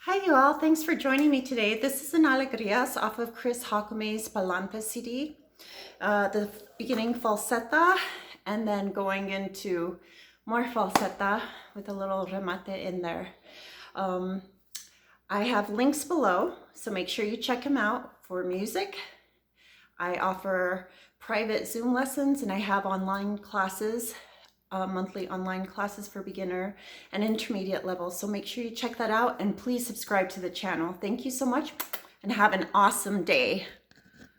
Hi you all, thanks for joining me today. This is an alegrías off of Chris Jacome's Palanca CD. The beginning falseta and then going into more falseta with a little remate in there. I have links below, so make sure you check them out for music. I offer private Zoom lessons and I have online classes, monthly online classes for beginner and intermediate levels. So make sure you check that out and please subscribe to the channel. Thank you so much and have an awesome day.